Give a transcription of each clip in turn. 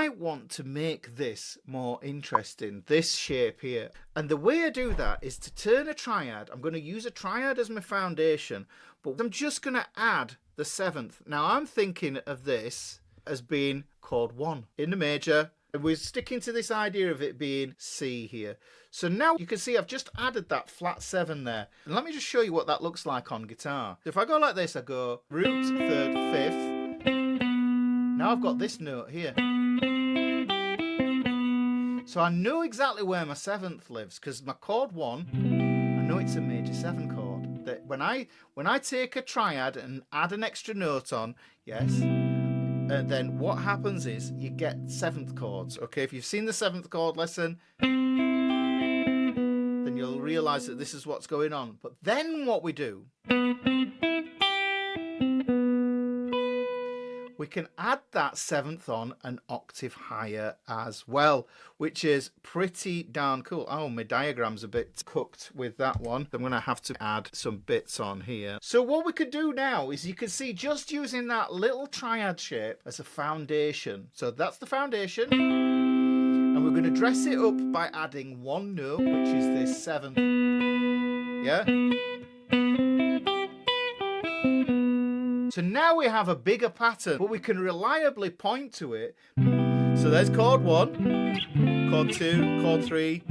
I want to make this more interesting, this shape here. And the way I do that is to turn a triad. I'm going to use a triad as my foundation, but I'm just going to add the 7th. Now I'm thinking of this as being chord 1 in the major. And we're sticking to this idea of it being C here. So now you can see I've just added that flat 7 there. And let me just show you what that looks like on guitar. If I go like this, I go root, 3rd, 5th. Now I've got this note here. So I know exactly where my 7th lives, because my chord 1, I know it's a major 7 chord. That when I take a triad and add an extra note on, yes, then what happens is you get 7th chords. Okay, if you've seen the 7th chord lesson, then you'll realise that this is what's going on. But then what we do, we can add that 7th on an octave higher as well, which is pretty darn cool. Oh, my diagram's a bit cooked with that one. I'm going to have to add some bits on here. So what we could do now is you can see just using that little triad shape as a foundation. So that's the foundation. And we're going to dress it up by adding one note, which is this 7th. Yeah? So now we have a bigger pattern, but we can reliably point to it. So there's chord 1, chord 2, chord 3.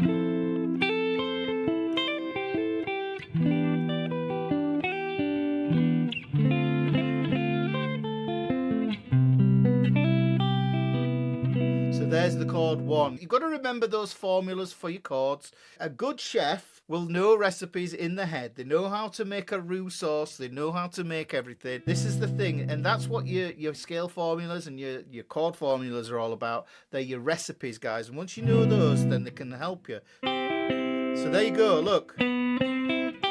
So there's the chord 1. You've got to remember those formulas for your chords. A good chef will know recipes in the head. They know how to make a roux sauce. They know how to make everything. This is the thing, and that's what your scale formulas and your chord formulas are all about. They're your recipes, guys. And once you know those, then they can help you. So there you go, look. And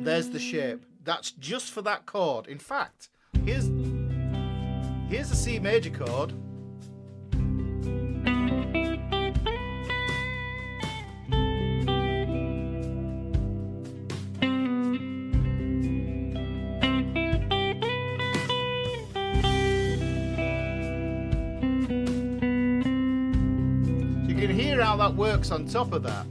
there's the shape. That's just for that chord. In fact, here's a C major chord. How that works on top of that.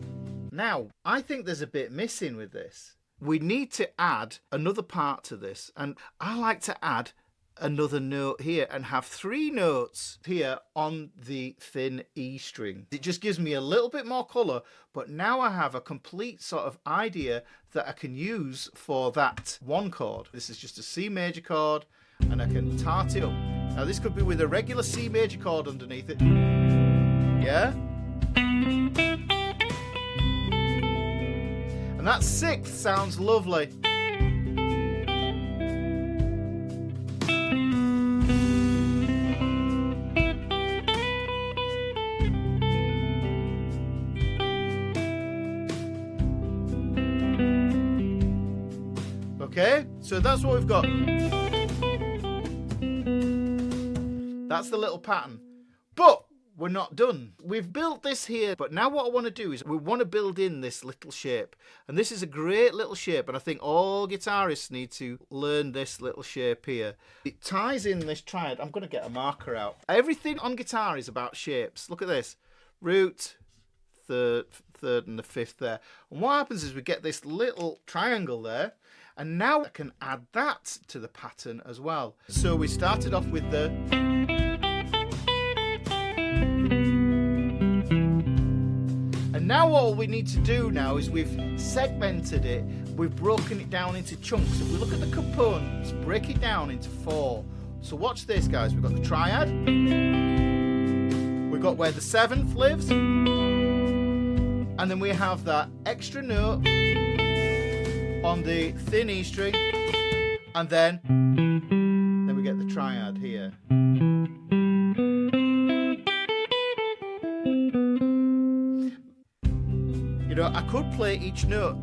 Now, I think there's a bit missing with this. We need to add another part to this, and I like to add another note here and have 3 notes here on the thin E string. It just gives me a little bit more colour, but now I have a complete sort of idea that I can use for that 1 chord. This is just a C major chord, and I can tart it up. Now this could be with a regular C major chord underneath it. Yeah? And that 6th sounds lovely. Okay, so that's what we've got. That's the little pattern. But we're not done. We've built this here, but now what I want to do is we want to build in this little shape. And this is a great little shape, and I think all guitarists need to learn this little shape here. It ties in this triad. I'm going to get a marker out. Everything on guitar is about shapes. Look at this. Root, 3rd, and the 5th there. And what happens is we get this little triangle there, and now I can add that to the pattern as well. So we started off with the... And now what we need to do now is we've segmented it, we've broken it down into chunks. If we look at the components, break it down into 4. So watch this, guys. We've got the triad, we've got where the 7th lives, and then we have that extra note on the thin E string, and then we get the triad here. You know, I could play each note,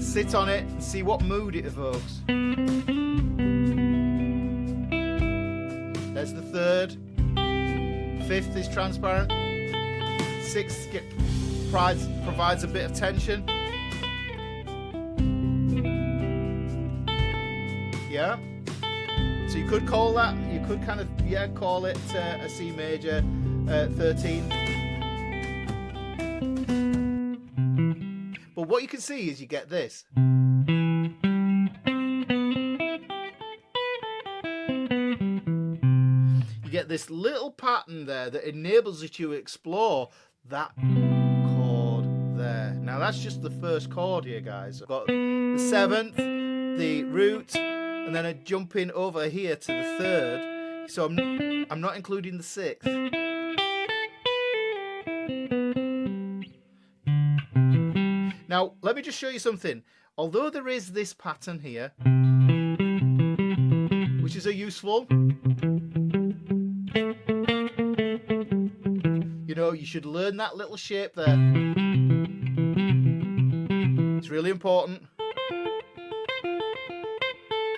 sit on it and see what mood it evokes. There's the 3rd, 5th is transparent, 6th provides a bit of tension. Yeah? So So you could call that, you could kind of, yeah, call it a C major 13. But what you can see is you get this. You get this little pattern there that enables you to explore that chord there. Now that's just the first chord here, guys. I've got the 7th, the root, and then I'm jumping over here to the 3rd. So I'm not including the 6th. Now let me just show you something. Although there is this pattern here, which is a useful, you know, you should learn that little shape there. It's really important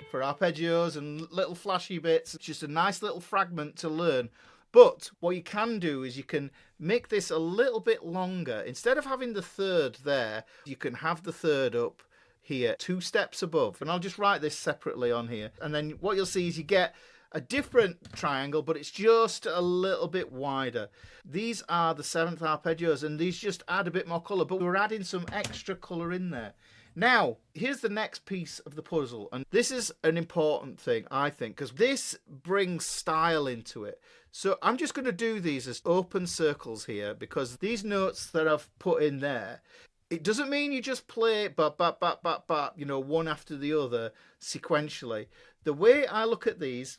for arpeggios and little flashy bits. It's just a nice little fragment to learn. But what you can do is you can make this a little bit longer. Instead of having the 3rd there, you can have the 3rd up here 2 steps above. And I'll just write this separately on here. And then what you'll see is you get a different triangle, but it's just a little bit wider. These are the 7th arpeggios, and these just add a bit more colour, but we're adding some extra colour in there. Now, here's the next piece of the puzzle, and this is an important thing, I think, because this brings style into it. So I'm just going to do these as open circles here, because these notes that I've put in there, it doesn't mean you just play ba ba ba ba ba, you know, one after the other sequentially. The way I look at these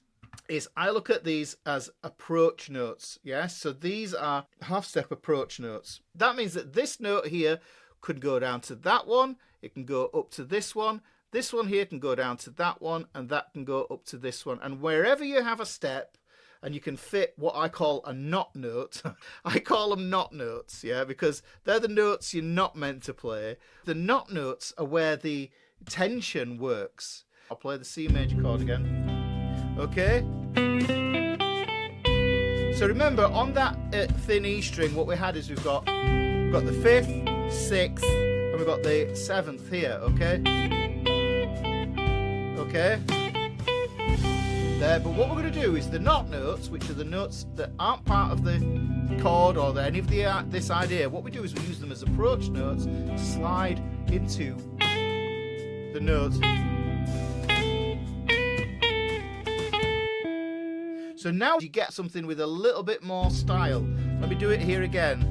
is I look at these as approach notes. Yes, so these are half-step approach notes. That means that this note here could go down to that one, it can go up to this one here can go down to that one, and that can go up to this one. And wherever you have a step and you can fit what I call a not note, I call them not notes, yeah, because they're the notes you're not meant to play. The not notes are where the tension works. I'll play the C major chord again. Okay, so remember on that thin E string, what we had is we've got the 5th, 6th, and we've got the 7th here. Okay, there. But what we're going to do is the not notes, which are the notes that aren't part of the chord or any of this idea, what we do is we use them as approach notes to slide into the notes. So now you get something with a little bit more style. Let me do it here again.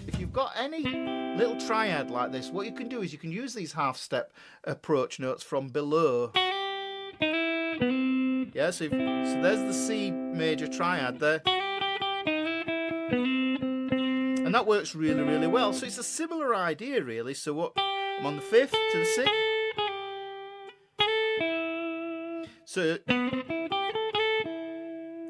If you've got any little triad like this, what you can do is you can use these half-step approach notes from below. Yeah, so there's the C major triad there. And that works really, really well. So it's a similar idea, really. So what? I'm on the 5th to the 6th. So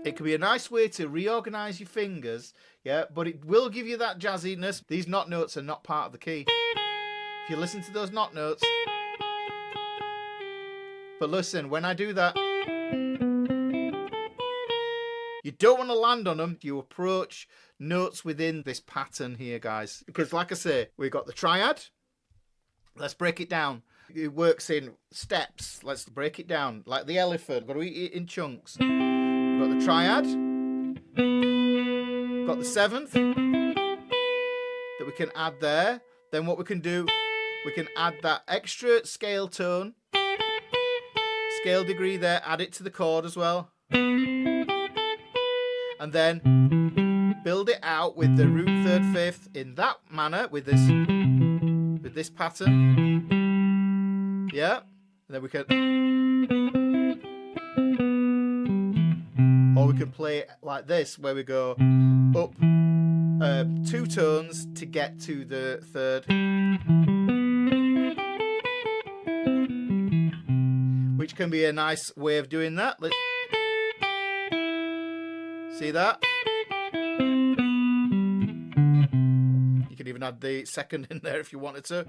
it can be a nice way to reorganize your fingers, yeah, but it will give you that jazziness. These not notes are not part of the key. If you listen to those not notes. But listen, when I do that, you don't want to land on them. You approach notes within this pattern here, guys. Because like I say, we've got the triad. Let's break it down. It works in steps. Let's break it down. Like the elephant. We've got to eat it in chunks. We've got the triad. We've got the 7th that we can add there. Then what we can do, we can add that extra scale tone, scale degree there, add it to the chord as well. And then build it out with the root 3rd, 5th in that manner with this pattern. Yeah. And then we can, or we can play it like this, where we go up 2 tones to get to the 3rd, which can be a nice way of doing that. See that? You can even add the 2nd in there if you wanted to.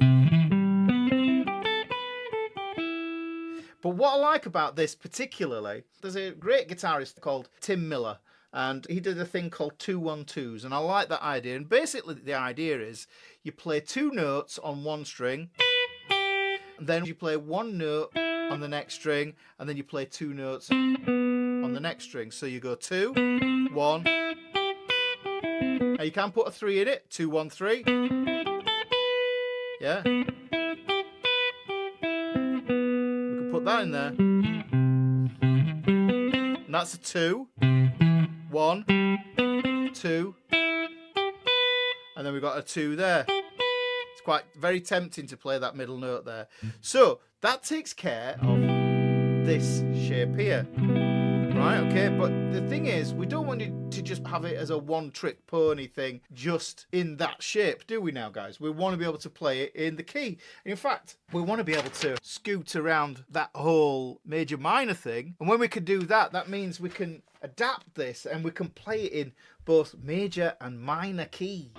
But what I like about this particularly, there's a great guitarist called Tim Miller, and he did a thing called 2-1-2s, and I like that idea. And basically the idea is you play 2 notes on one string, and then you play 1 note on the next string, and then you play 2 notes on the next string. So you go 2, 1. Now you can put a 3 in it. 2, 1, 3. Yeah. We can put that in there. And that's a 2, 1, 2. And then we've got a 2 there. It's quite very tempting to play that middle note there. So that takes care of this shape here. Right, okay, but the thing is, we don't want you to just have it as a one-trick pony thing just in that shape, do we now, guys? We want to be able to play it in the key. In fact, we want to be able to scoot around that whole major-minor thing. And when we can do that, that means we can adapt this and we can play it in both major and minor key.